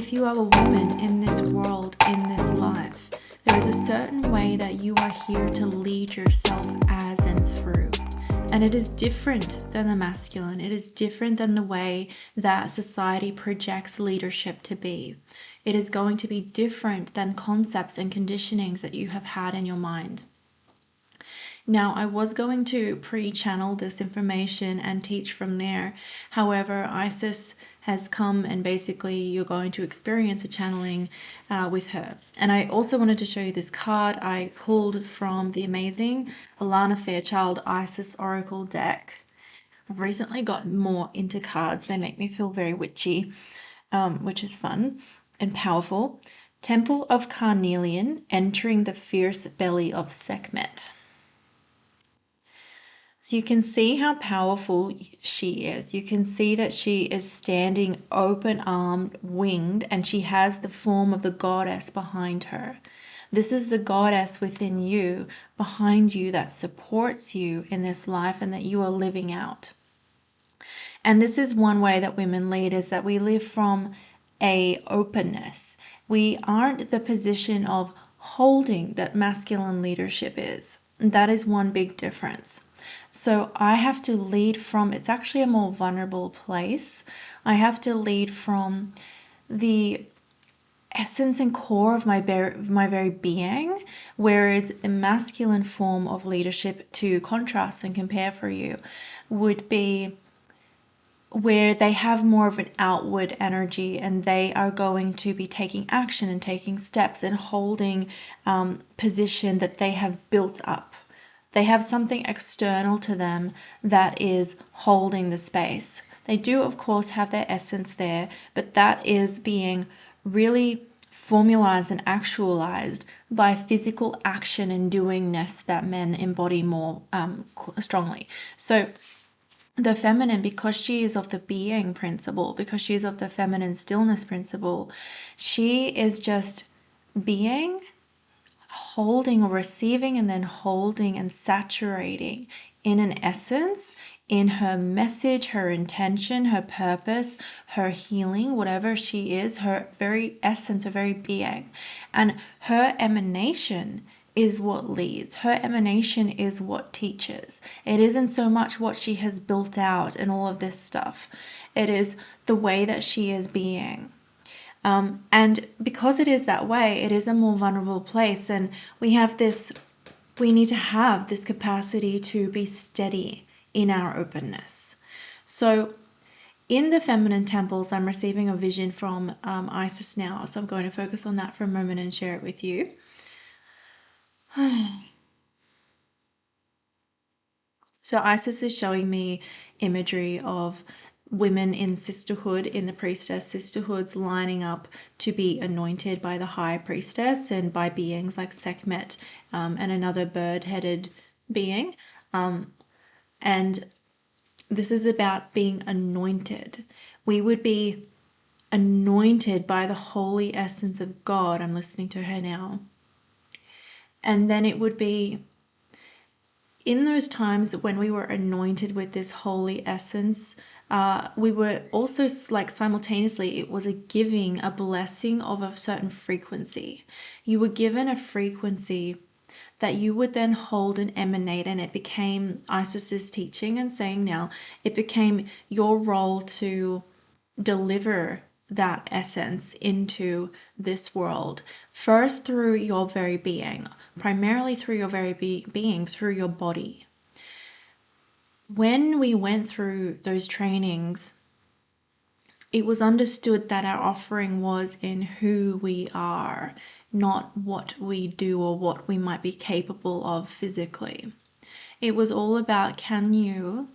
if you are a woman in this world, in this life, there is a certain way that you are here to lead yourself as and through. And it is different than the masculine. It is different than the way that society projects leadership to be. It is going to be different than concepts and conditionings that you have had in your mind. Now, I was going to pre-channel this information and teach from there. However, Isis has come and basically you're going to experience a channeling with her. And I also wanted to show you this card I pulled from the amazing Alana Fairchild Isis Oracle deck. I've recently got more into cards. They make me feel very witchy, which is fun and powerful. Temple of Carnelian, entering the fierce belly of Sekhmet. So you can see how powerful she is. You can see that she is standing open-armed, winged, and she has the form of the goddess behind her. This is the goddess within you, behind you, that supports you in this life and that you are living out. And this is one way that women lead, is that we live from a openness. We aren't the position of holding that masculine leadership is. That is one big difference. So I have to lead from, it's actually a more vulnerable place. I have to lead from the essence and core of my very being, whereas a masculine form of leadership, to contrast and compare for you, would be where they have more of an outward energy and they are going to be taking action and taking steps and holding position that they have built up. They have something external to them that is holding the space. They do, of course, have their essence there, but that is being really formalized and actualized by physical action and doingness that men embody more strongly. So the feminine, because she is of the being principle, because she is of the feminine stillness principle, she is just being, holding or receiving, and then holding and saturating in an essence, in her message, her intention, her purpose, her healing, whatever she is, her very essence, her very being. And her emanation is what leads. Her emanation is what teaches. It isn't so much what she has built out and all of this stuff. It is the way that she is being. And because it is that way, it is a more vulnerable place. And we need to have this capacity to be steady in our openness. So in the feminine temples, I'm receiving a vision from Isis now. So I'm going to focus on that for a moment and share it with you. So Isis is showing me imagery of women in sisterhood, in the priestess sisterhoods, lining up to be anointed by the high priestess and by beings like Sekhmet and another bird-headed being. And this is about being anointed. We would be anointed by the holy essence of God. I'm listening to her now. And then it would be in those times when we were anointed with this holy essence, we were also like simultaneously, it was a giving, a blessing of a certain frequency. You were given a frequency that you would then hold and emanate, and it became Isis's teaching and saying now, it became your role to deliver that essence into this world, first through your very being, primarily through your very being, through your body. When we went through those trainings, it was understood that our offering was in who we are, not what we do or what we might be capable of physically. It was all about, can you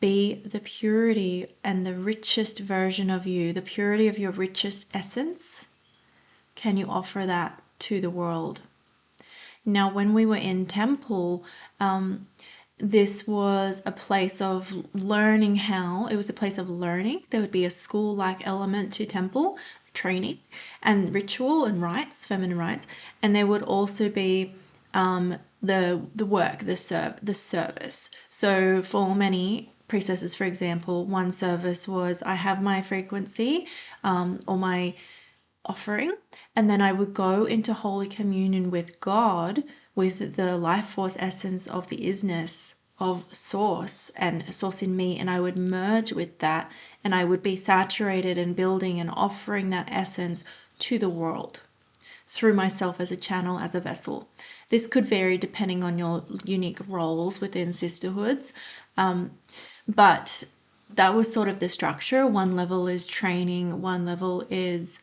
be the purity and the richest version of you, the purity of your richest essence? Can you offer that to the world? Now, when we were in temple, this was a place of learning how, it was a place of learning. There would be a school-like element to temple, training and ritual and rites, feminine rites. And there would also be the work, the service. So for many priestesses, for example, one service was I have my frequency or my offering, and then I would go into Holy Communion with God, with the life force essence of the isness of Source and Source in me, and I would merge with that, and I would be saturated and building and offering that essence to the world through myself as a channel, as a vessel. This could vary depending on your unique roles within sisterhoods, but that was sort of the structure. One level is training, one level is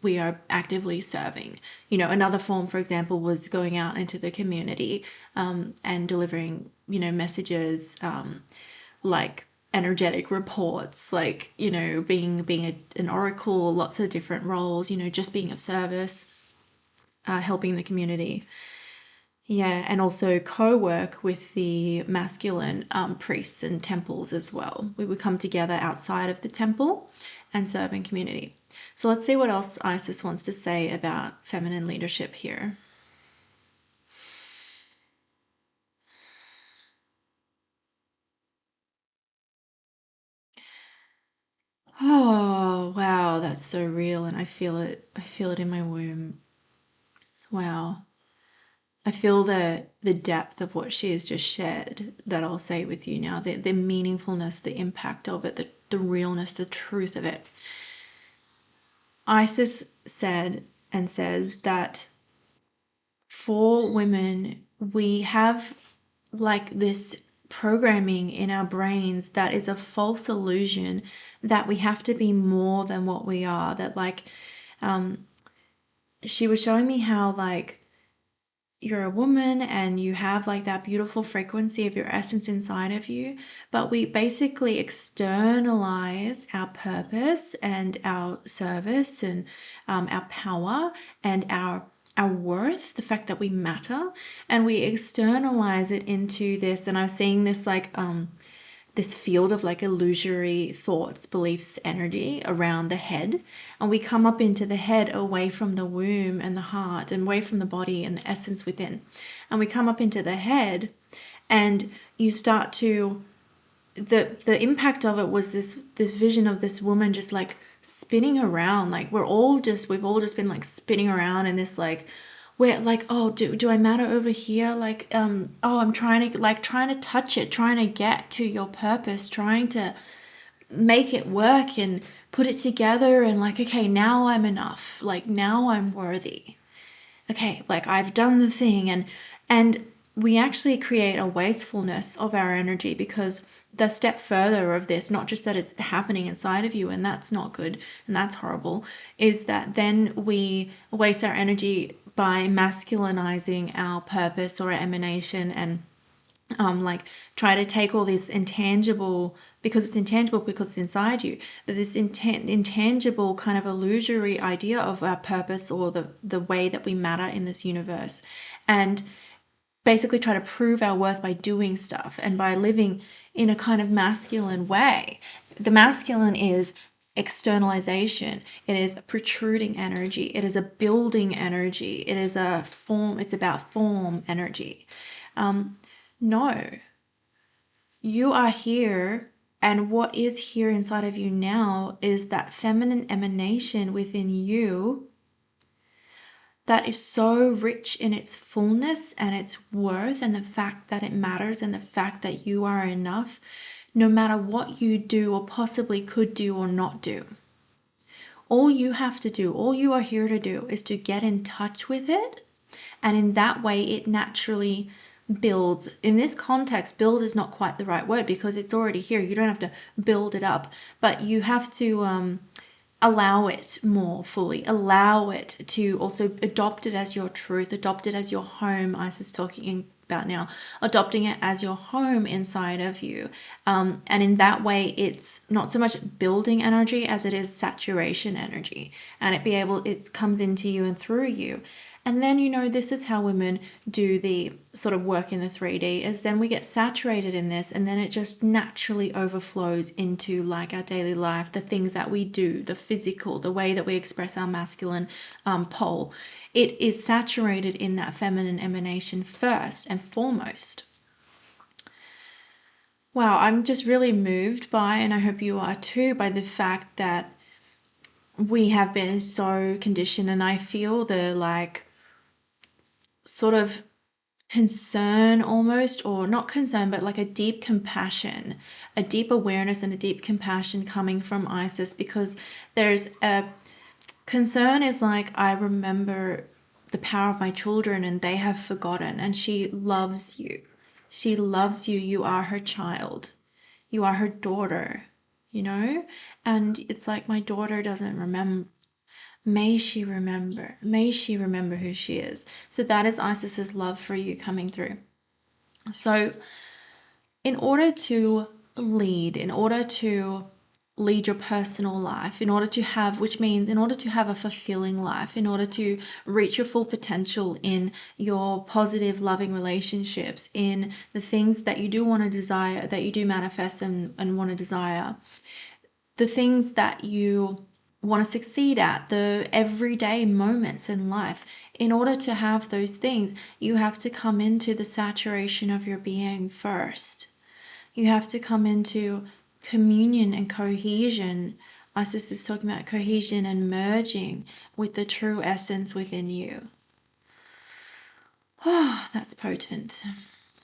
we are actively serving. You know, another form, for example, was going out into the community and delivering, you know, messages like energetic reports, like, you know, being an oracle, lots of different roles, you know, just being of service, helping the community. Yeah, and also co-work with the masculine priests and temples as well. We would come together outside of the temple and serve in community. So let's see what else Isis wants to say about feminine leadership here. Oh, wow, that's so real, and I feel it. I feel it in my womb. Wow. I feel the depth of what she has just shared, that I'll say with you now, the meaningfulness, the impact of it, the realness, the truth of it. Isis said and says that for women, we have like this programming in our brains that is a false illusion that we have to be more than what we are. That like, she was showing me how like you're a woman and you have like that beautiful frequency of your essence inside of you, but we basically externalize our purpose and our service and our power and our worth, the fact that we matter, and we externalize it into this. And I'm seeing this like this field of like illusory thoughts, beliefs, energy around the head. And we come up into the head away from the womb and the heart and away from the body and the essence within. And we come up into the head, and you start to, the impact of it was this vision of this woman just like spinning around, like we've all just been like spinning around in this like, where like, oh, do I matter over here, like oh, I'm trying to touch it, trying to get to your purpose, trying to make it work and put it together, and like, okay, now I'm enough, like now I'm worthy, okay, like I've done the thing. And we actually create a wastefulness of our energy, because the step further of this, not just that it's happening inside of you and that's not good and that's horrible, is that then we waste our energy by masculinizing our purpose or our emanation, and like try to take all this intangible, because it's inside you, but this intangible kind of illusory idea of our purpose or the way that we matter in this universe, and basically try to prove our worth by doing stuff and by living in a kind of masculine way. The masculine is externalization, it is a protruding energy, it is a building energy, it is a form, it's about form energy. No, you are here, and what is here inside of you now is that feminine emanation within you that is so rich in its fullness and its worth, and the fact that it matters, and the fact that you are enough no matter what you do or possibly could do or not do. All you have to do, all you are here to do, is to get in touch with it, and in that way it naturally builds. In this context, build is not quite the right word, because it's already here. You don't have to build it up, but you have to allow it more fully, allow it to also adopt it as your truth, adopt it as your home. Isis is talking about now, adopting it as your home inside of you. And in that way, it's not so much building energy as it is saturation energy, and it comes into you and through you. And then, you know, this is how women do the sort of work in the 3D, is then we get saturated in this, and then it just naturally overflows into like our daily life, the things that we do, the physical, the way that we express our masculine pole. It is saturated in that feminine emanation first and foremost. Wow, I'm just really moved by, and I hope you are too, by the fact that we have been so conditioned, and I feel the like sort of concern almost, or not concern, but like a deep compassion, a deep awareness and a deep compassion coming from Isis, because there's a concern is like, I remember the power of my children and they have forgotten, and she loves you. She loves you. You are her child. You are her daughter, you know? And it's like, my daughter doesn't remember. May she remember. May she remember who she is. So that is Isis's love for you coming through. So in order to lead your personal life, in order to have, which means in order to have a fulfilling life, in order to reach your full potential in your positive, loving relationships, in the things that you do want to desire, that you do manifest and want to desire, the things that you want to succeed at, the everyday moments in life. In order to have those things, you have to come into the saturation of your being first. You have to come into communion and cohesion. Isis is talking about cohesion and merging with the true essence within you. Oh, that's potent.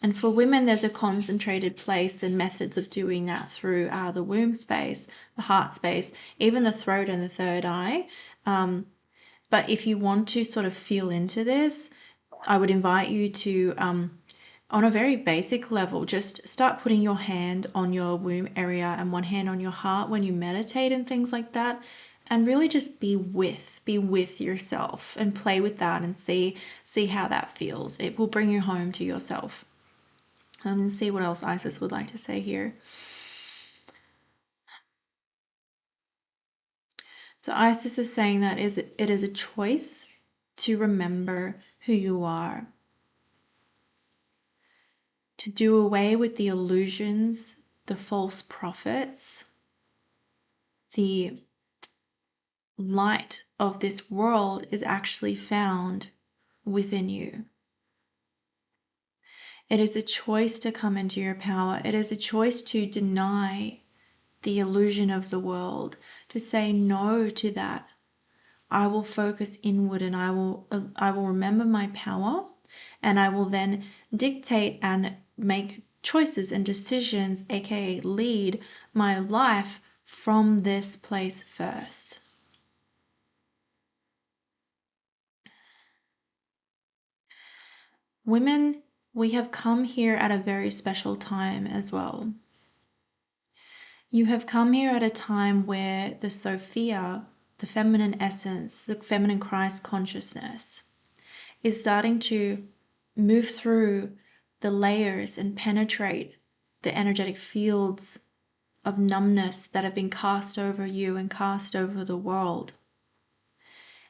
And for women, there's a concentrated place and methods of doing that through the womb space, the heart space, even the throat and the third eye. But if you want to sort of feel into this, I would invite you to, on a very basic level, just start putting your hand on your womb area and one hand on your heart when you meditate and things like that. And really just be with yourself and play with that and see how that feels. It will bring you home to yourself. And see what else Isis would like to say here. So Isis is saying that it is a choice to remember who you are, to do away with the illusions, the false prophets, the light of this world is actually found within you. It is a choice to come into your power. It is a choice to deny the illusion of the world, to say no to that. I will focus inward, and I will remember my power, and I will then dictate and make choices and decisions, aka lead my life from this place first. Women, we have come here at a very special time as well. You have come here at a time where the Sophia, the feminine essence, the feminine Christ consciousness, is starting to move through the layers and penetrate the energetic fields of numbness that have been cast over you and cast over the world.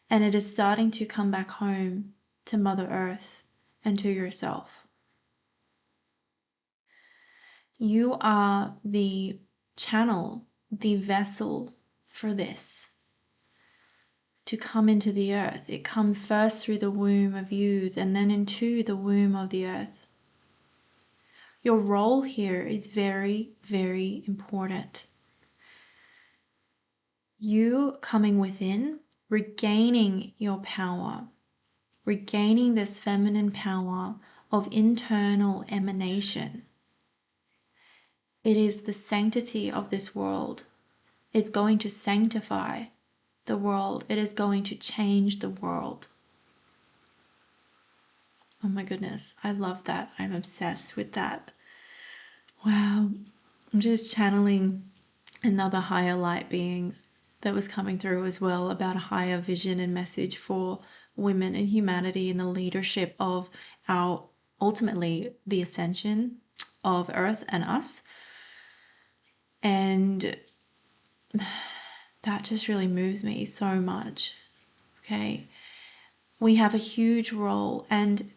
And it is starting to come back home to Mother Earth and to yourself. You are the channel, the vessel for this to come into the earth. It comes first through the womb of youth and then into the womb of the earth. Your role here is very, very important. You coming within, regaining your power, regaining this feminine power of internal emanation. It is the sanctity of this world. It's going to sanctify the world. It is going to change the world. Oh my goodness, I love that. I'm obsessed with that. Wow. I'm just channeling another higher light being that was coming through as well, about a higher vision and message for women and humanity in the leadership of our, ultimately, the ascension of Earth and us. And that just really moves me so much. Okay. We have a huge role, and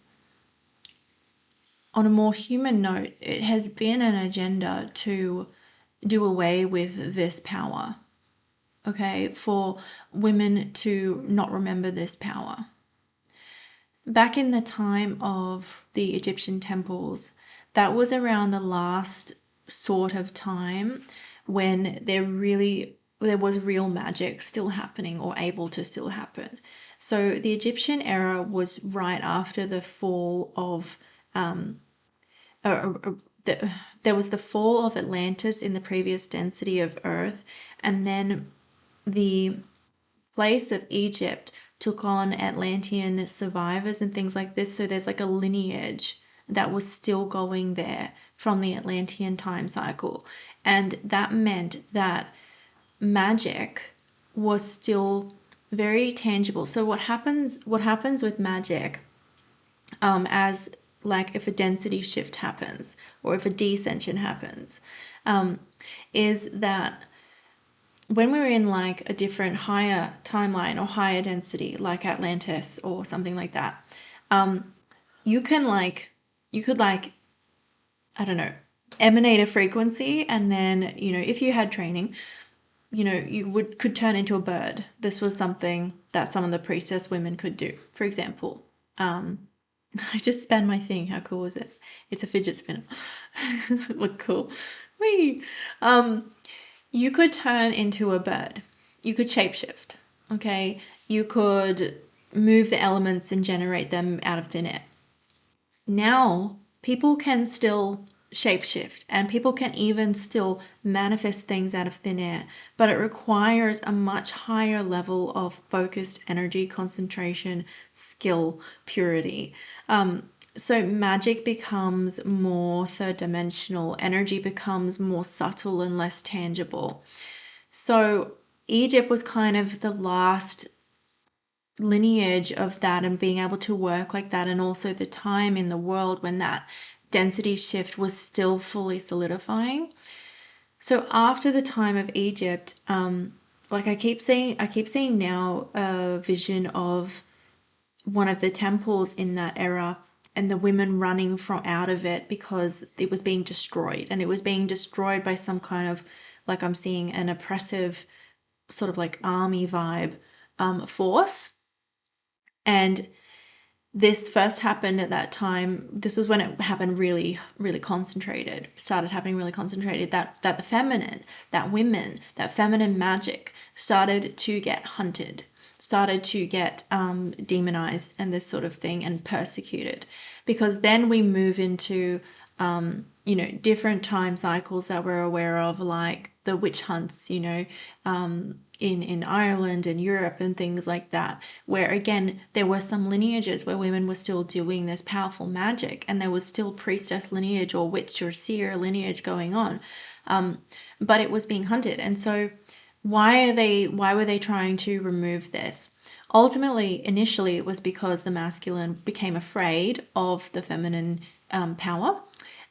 on a more human note, it has been an agenda to do away with this power. Okay, for women to not remember this power. Back in the time of the Egyptian temples, that was around the last sort of time when there was real magic still happening or able to still happen. So the Egyptian era was right after the fall of uh, uh, there was the fall of Atlantis in the previous density of Earth, and then the place of Egypt took on Atlantean survivors and things like this. So there's like a lineage that was still going there from the Atlantean time cycle. And that meant that magic was still very tangible. So what happens with magic, as like if a density shift happens or if a descension happens, is that when we're in like a different higher timeline or higher density, like Atlantis or something like that, you can like, you could like, I don't know, emanate a frequency, and then, if you had training, you could turn into a bird. This was something that some of the priestess women could do, for example. I just spun my thing. How cool is it? It's a fidget spinner. Look cool. Whee! You could turn into a bird. You could shapeshift. Okay. You could move the elements and generate them out of thin air. Now, people can still shapeshift and people can even still manifest things out of thin air, but it requires a much higher level of focused energy, concentration, skill, purity. So magic becomes more third dimensional, energy becomes more subtle and less tangible. So Egypt was kind of the last lineage of that and being able to work like that, and also the time in the world when that density shift was still fully solidifying. So after the time of Egypt, like I keep seeing now a vision of one of the temples in that era and the women running from out of it because it was being destroyed, and it was being destroyed by some kind of, like, I'm seeing an oppressive sort of like army vibe force. And this first happened at that time. This was when it happened really, really concentrated, started happening really concentrated, that the feminine, that women, that feminine magic started to get hunted, started to get demonized and this sort of thing, and persecuted. Because then we move into different time cycles that we're aware of, like the witch hunts, in Ireland and Europe and things like that, where again there were some lineages where women were still doing this powerful magic, and there was still priestess lineage or witch or seer lineage going on, but it was being hunted. And so why were they trying to remove this? Ultimately, initially, it was because the masculine became afraid of the feminine power.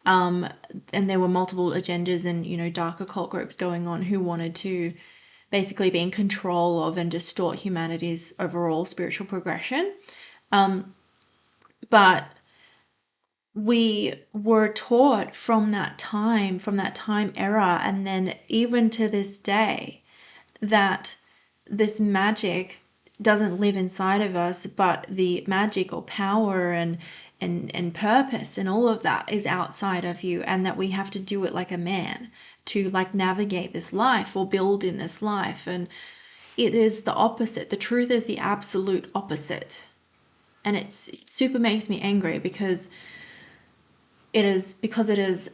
And there were multiple agendas and, dark occult groups going on who wanted to basically be in control of and distort humanity's overall spiritual progression. But we were taught from that time era, and then even to this day, that this magic doesn't live inside of us, but the magic or power and purpose and all of that is outside of you, and that we have to do it like a man to like navigate this life or build in this life. And it is the opposite. The truth is the absolute opposite. And it super makes me angry because it is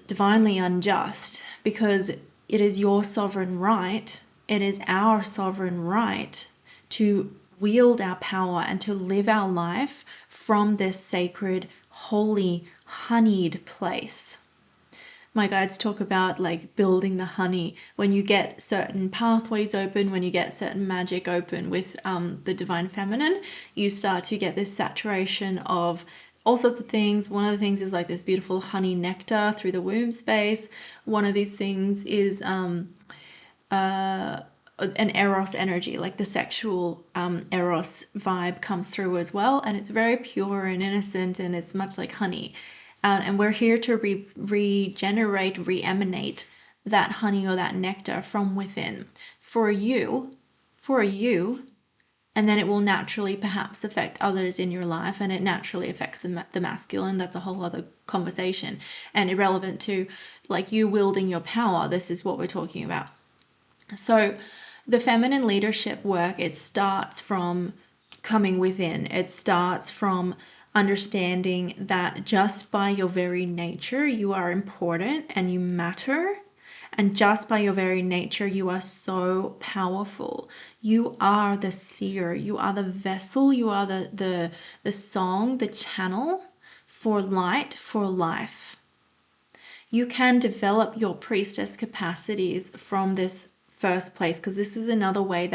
divinely unjust, because it is your sovereign right, it is our sovereign right to wield our power and to live our life from this sacred, holy, honeyed place. My guides talk about like building the honey. When you get certain pathways open, when you get certain magic open with the divine feminine, you start to get this saturation of all sorts of things. One of the things is like this beautiful honey nectar through the womb space. One of these things is an eros energy, like the sexual eros vibe comes through as well, and it's very pure and innocent, and it's much like honey. And we're here to regenerate, re-emanate that honey or that nectar from within for you, and then it will naturally perhaps affect others in your life, and it naturally affects the masculine. That's a whole other conversation and irrelevant to like you wielding your power. This is what we're talking about. So the feminine leadership work, it starts from coming within. It starts from understanding that just by your very nature you are important and you matter, and just by your very nature, you are so powerful. You are the seer. You are the vessel. You are the song, the channel for light, for life. You can develop your priestess capacities from this first place, because this is another way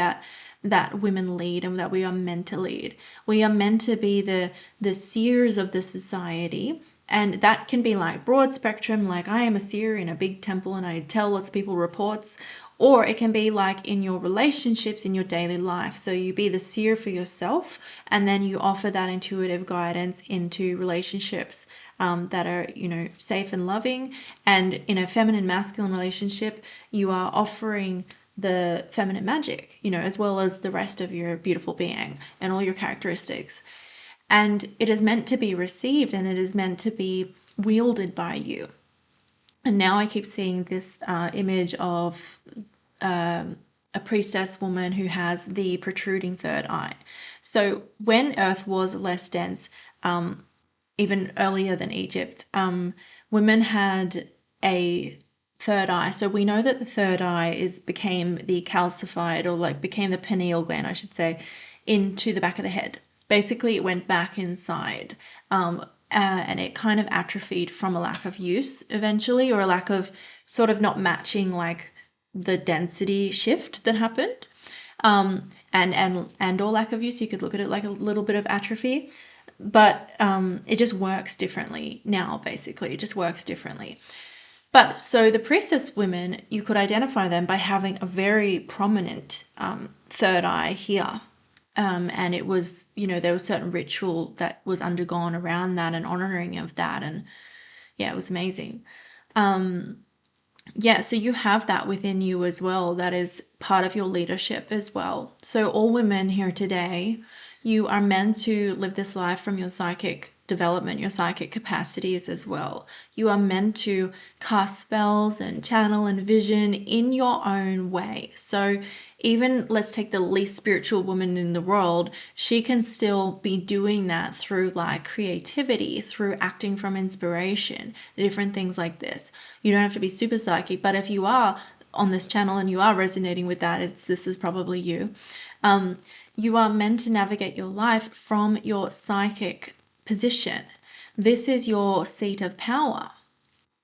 that women lead and that we are meant to lead. We are meant to be the seers of the society. And that can be like broad spectrum, like I am a seer in a big temple and I tell lots of people reports. Or it can be like in your relationships, in your daily life. So you be the seer for yourself, and then you offer that intuitive guidance into relationships that are, safe and loving. And in a feminine masculine relationship, you are offering the feminine magic, as well as the rest of your beautiful being and all your characteristics. And it is meant to be received, and it is meant to be wielded by you. And now I keep seeing this image of a priestess woman who has the protruding third eye. So when Earth was less dense, even earlier than Egypt, women had a third eye. So we know that the third eye became the calcified, or became the pineal gland, I should say, into the back of the head. Basically, it went back inside, and it kind of atrophied from a lack of use eventually, or a lack of sort of not matching like the density shift that happened, and or lack of use. You could look at it like a little bit of atrophy, but it just works differently now. Basically, it just works differently. But so the priestess women, you could identify them by having a very prominent third eye here. And it was, there was certain ritual that was undergone around that and honoring of that. And yeah, it was amazing. So you have that within you as well. That is part of your leadership as well. So all women here today, you are meant to live this life from your psychic development, your psychic capacities as well. You are meant to cast spells and channel and vision in your own way. So even let's take the least spiritual woman in the world, she can still be doing that through like creativity, through acting from inspiration, different things like this. You don't have to be super psychic, but if you are on this channel and you are resonating with that, this is probably you. You are meant to navigate your life from your psychic position. This is your seat of power.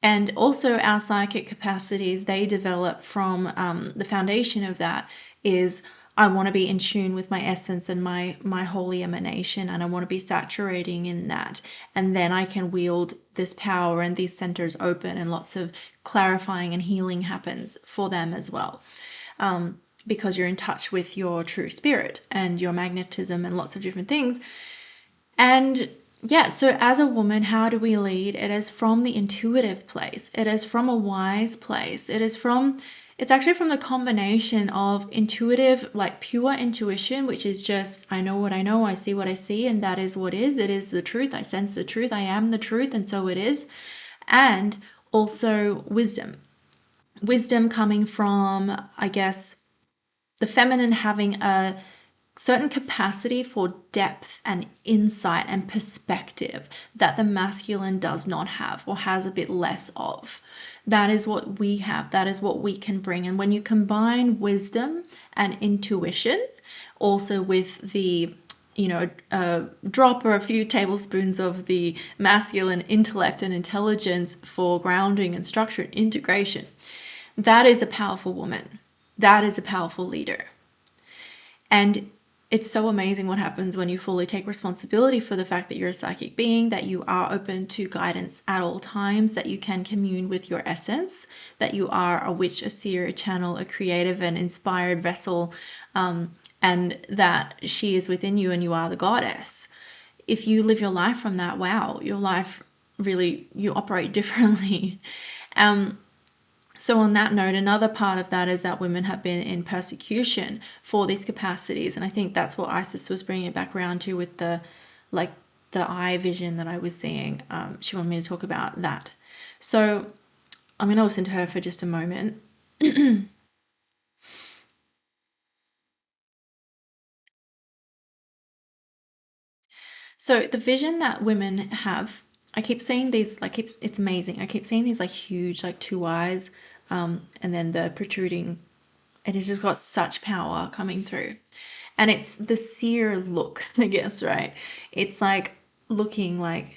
And also our psychic capacities, they develop from the foundation of that is I want to be in tune with my essence and my holy emanation, and I want to be saturating in that. And then I can wield this power, and these centers open, and lots of clarifying and healing happens for them as well. Because you're in touch with your true spirit and your magnetism and lots of different things. And yeah, so as a woman, how do we lead? It is from the intuitive place. It is from a wise place. It's actually from the combination of intuitive, like pure intuition, which is just, I know what I know, I see what I see, and that is what is. It is the truth. I sense the truth. I am the truth, and so it is. And also wisdom. Wisdom coming from, I guess, the feminine having a certain capacity for depth and insight and perspective that the masculine does not have, or has a bit less of. That is what we have. That is what we can bring. And when you combine wisdom and intuition, also with the a drop or a few tablespoons of the masculine intellect and intelligence for grounding and structure and integration, that is a powerful woman. That is a powerful leader. And it's so amazing what happens when you fully take responsibility for the fact that you're a psychic being, that you are open to guidance at all times, that you can commune with your essence, that you are a witch, a seer, a channel, a creative and inspired vessel, and that she is within you and you are the goddess. If you live your life from that, wow, your life really, you operate differently. So on that note, another part of that is that women have been in persecution for these capacities. And I think that's what Isis was bringing it back around to with the, like, the eye vision that I was seeing. She wanted me to talk about that. So I'm going to listen to her for just a moment. So the vision that women have, I keep seeing these, like, it's amazing. I keep seeing these like huge, like two eyes, and then the protruding. It has just got such power coming through, and it's the seer look, I guess, right? It's like looking like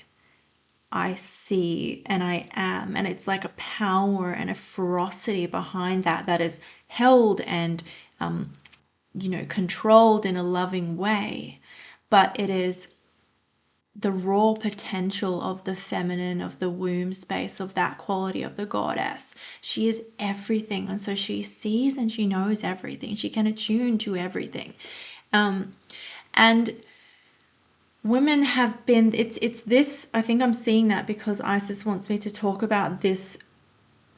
I see and I am, and it's like a power and a ferocity behind that that is held and controlled in a loving way, but it is the raw potential of the feminine, of the womb space, of that quality of the goddess. She is everything. And so she sees and she knows everything. She can attune to everything. And women have been, it's this, I think I'm seeing that because Isis wants me to talk about this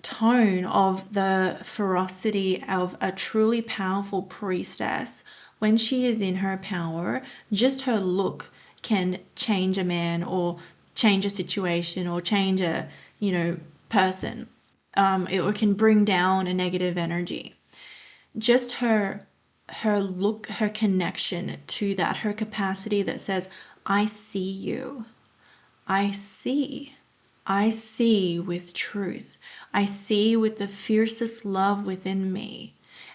tone of the ferocity of a truly powerful priestess. When she is in her power, just her look can change a man or change a situation or change a, person. It can bring down a negative energy. Just her look, her connection to that, her capacity that says, I see you. I see. I see with truth. I see with the fiercest love within me.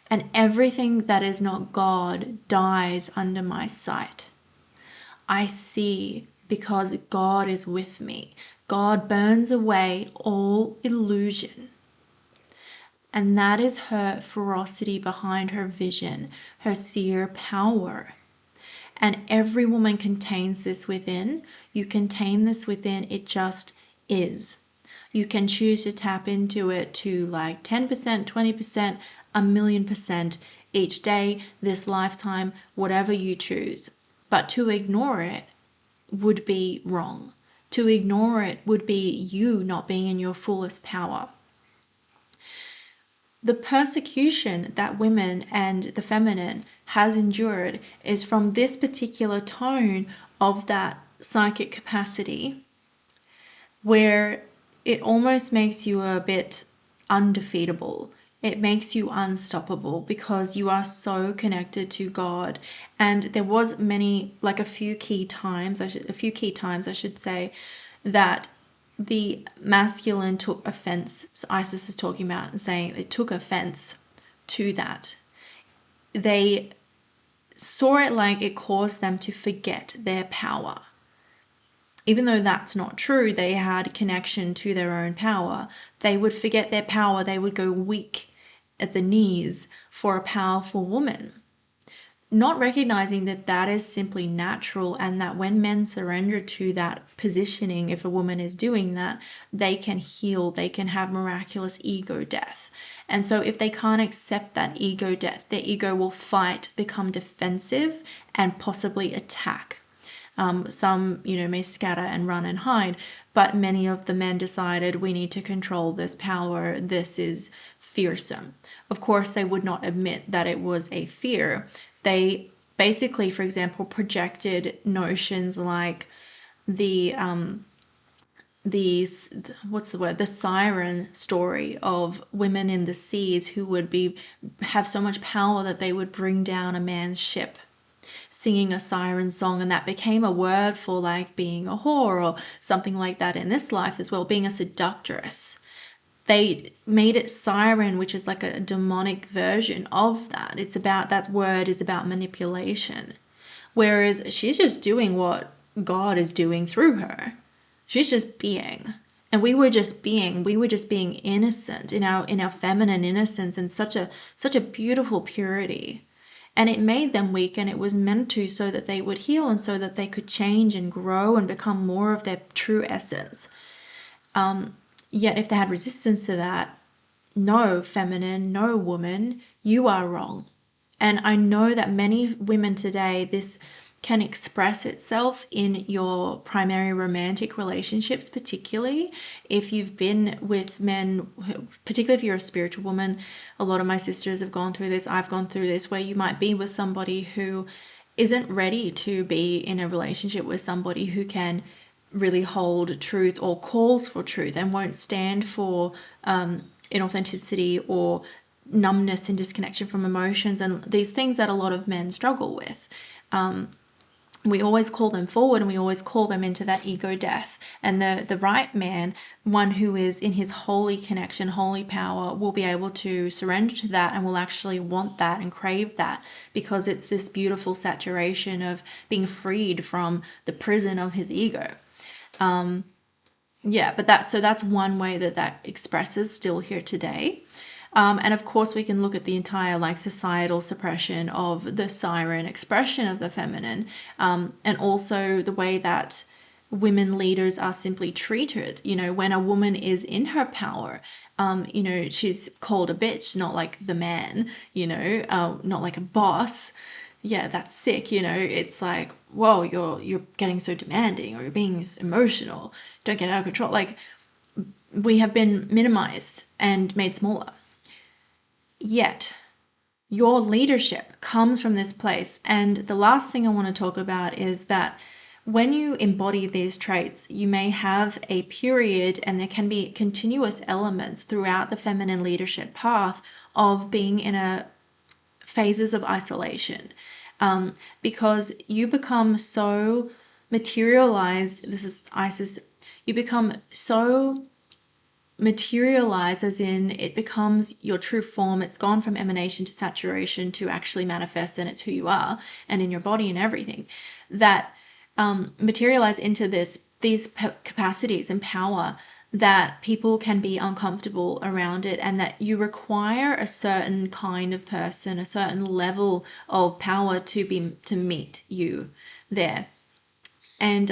And everything that is not God dies under my sight. I see because God is with me. God burns away all illusion. And that is her ferocity behind her vision, her seer power. And every woman contains this within. You contain this within. It just is. You can choose to tap into it to like 10%, 20%, a million percent each day, this lifetime, whatever you choose. But to ignore it would be wrong. To ignore it would be you not being in your fullest power. The persecution that women and the feminine has endured is from this particular tone of that psychic capacity where it almost makes you a bit undefeatable. It makes you unstoppable because you are so connected to God. And there was many, like a few key times, I should say, that the masculine took offense. So Isis is talking about and saying they took offense to that. They saw it like it caused them to forget their power. Even though that's not true, they had connection to their own power. They would forget their power. They would go weak at the knees for a powerful woman, not recognizing that that is simply natural, and that when men surrender to that positioning, if a woman is doing that, they can heal, they can have miraculous ego death. And so if they can't accept that ego death, their ego will fight, become defensive, and possibly attack. Some, may scatter and run and hide, but many of the men decided we need to control this power. This is fearsome. Of course, they would not admit that it was a fear. They basically, for example, projected notions like the these what's the word, the siren story of women in the seas who would have so much power that they would bring down a man's ship, singing a siren song, and that became a word for like being a whore or something like that in this life as well, being a seductress. They made it siren, which is like a demonic version of that. It's about, that word is about manipulation. Whereas she's just doing what God is doing through her. She's just being. And we were just being innocent in our feminine innocence, and such a beautiful purity. And it made them weak, and it was meant to, so that they would heal and so that they could change and grow and become more of their true essence. Yet if they had resistance to that, no, feminine, no, woman, you are wrong. And I know that many women today, can express itself in your primary romantic relationships, particularly if you've been with men, particularly if you're a spiritual woman. A lot of my sisters have gone through this. I've gone through this, where you might be with somebody who isn't ready to be in a relationship with somebody who can really hold truth or calls for truth and won't stand for inauthenticity or numbness and disconnection from emotions and these things that a lot of men struggle with. We always call them forward and we always call them into that ego death. And the right man, one who is in his holy connection, holy power, will be able to surrender to that and will actually want that and crave that, because it's this beautiful saturation of being freed from the prison of his ego. Yeah, but that's one way that expresses still here today. And of course, we can look at the entire like societal suppression of the siren expression of the feminine, and also the way that women leaders are simply treated. You know, when a woman is in her power, you know, she's called a bitch, not like the man, you know, not like a boss. Yeah, that's sick. You know, it's like, whoa, you're getting so demanding, or you're being emotional. Don't get out of control. Like, we have been minimized and made smaller. Yet, your leadership comes from this place. And the last thing I want to talk about is that when you embody these traits, you may have a period, and there can be continuous elements throughout the feminine leadership path of being in a phases of isolation, because you become so materialized. This is Isis. You become so materialize, as in it becomes your true form. It's gone from emanation to saturation to actually manifest, and it's who you are and in your body and everything that materialize into these capacities and power, that people can be uncomfortable around it, and that you require a certain kind of person, a certain level of power to meet you there. And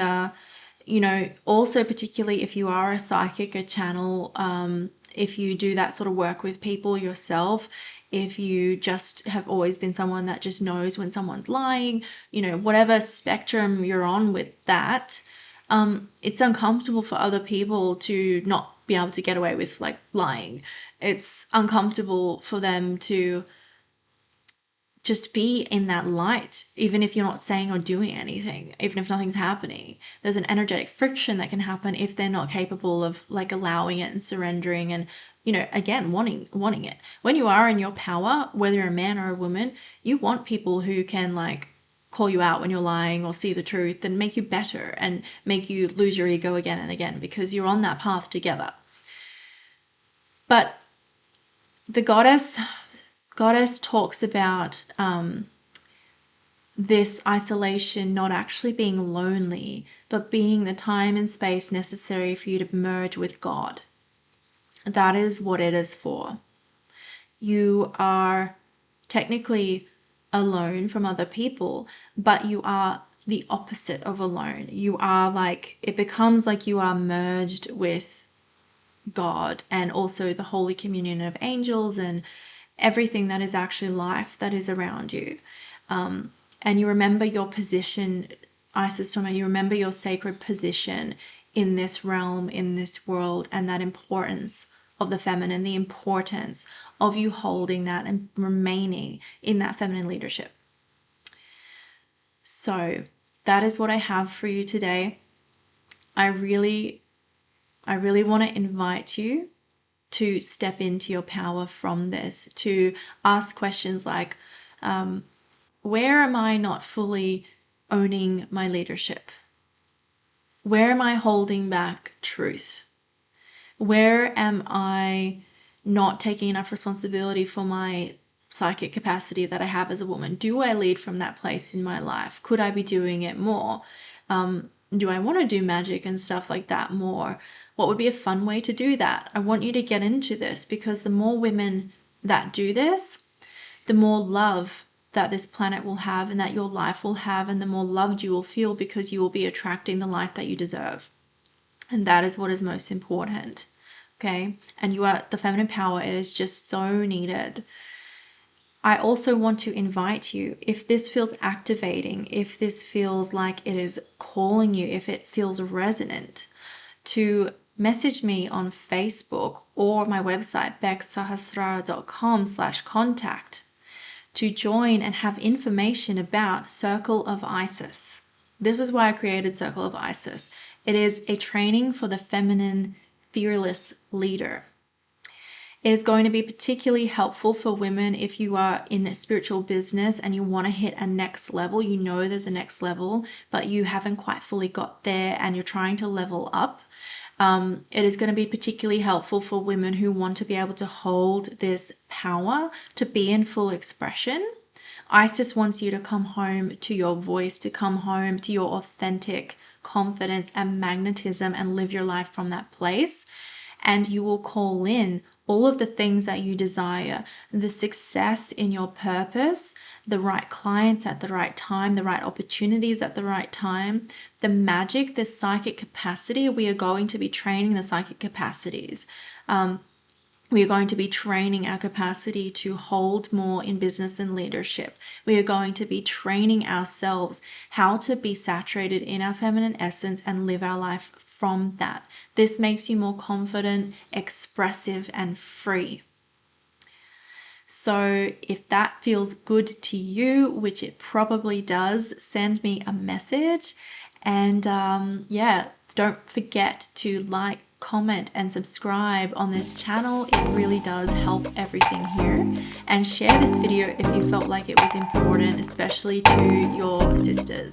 you know, also particularly if you are a psychic, a channel, if you do that sort of work with people yourself, if you just have always been someone that just knows when someone's lying, you know, whatever spectrum you're on with that, it's uncomfortable for other people to not be able to get away with like lying. It's uncomfortable for them to just be in that light, even if you're not saying or doing anything, even if nothing's happening. There's an energetic friction that can happen if they're not capable of like allowing it and surrendering and, you know, again, wanting it. When you are in your power, whether you're a man or a woman, you want people who can like call you out when you're lying or see the truth and make you better and make you lose your ego again and again, because you're on that path together. But the goddess talks about this isolation not actually being lonely, but being the time and space necessary for you to merge with God. That is what it is for. You are technically alone from other people, but you are the opposite of alone. You are like, it becomes like you are merged with God and also the holy communion of angels and everything that is actually life that is around you. And you remember your position, Isis, you remember your sacred position in this realm, in this world, and that importance of the feminine, the importance of you holding that and remaining in that feminine leadership. So that is what I have for you today. I really want to invite you to step into your power from this, to ask questions like, where am I not fully owning my leadership? Where am I holding back truth? Where am I not taking enough responsibility for my psychic capacity that I have as a woman? Do I lead from that place in my life? Could I be doing it more? Do I want to do magic and stuff like that more? What would be a fun way to do that? I want you to get into this, because the more women that do this, the more love that this planet will have and that your life will have, and the more loved you will feel, because you will be attracting the life that you deserve. And that is what is most important. Okay? And you are the feminine power. It is just so needed. I also want to invite you, if this feels activating, if this feels like it is calling you, if it feels resonant, to message me on Facebook or my website, becsahasrara.com/contact, to join and have information about Circle of Isis. This is why I created Circle of Isis. It is a training for the feminine, fearless leader. It is going to be particularly helpful for women if you are in a spiritual business and you want to hit a next level. You know there's a next level, but you haven't quite fully got there and you're trying to level up. It is going to be particularly helpful for women who want to be able to hold this power to be in full expression. Isis wants you to come home to your voice, to come home to your authentic confidence and magnetism and live your life from that place. And you will call in all of the things that you desire, the success in your purpose, the right clients at the right time, the right opportunities at the right time, the magic, the psychic capacity. We are going to be training the psychic capacities. We are going to be training our capacity to hold more in business and leadership. We are going to be training ourselves how to be saturated in our feminine essence and live our life from that. This makes you more confident, expressive, and free. So if that feels good to you, which it probably does, send me a message. And yeah, don't forget to like, comment, and subscribe on this channel. It really does help everything here. And share this video if you felt like it was important, especially to your sisters.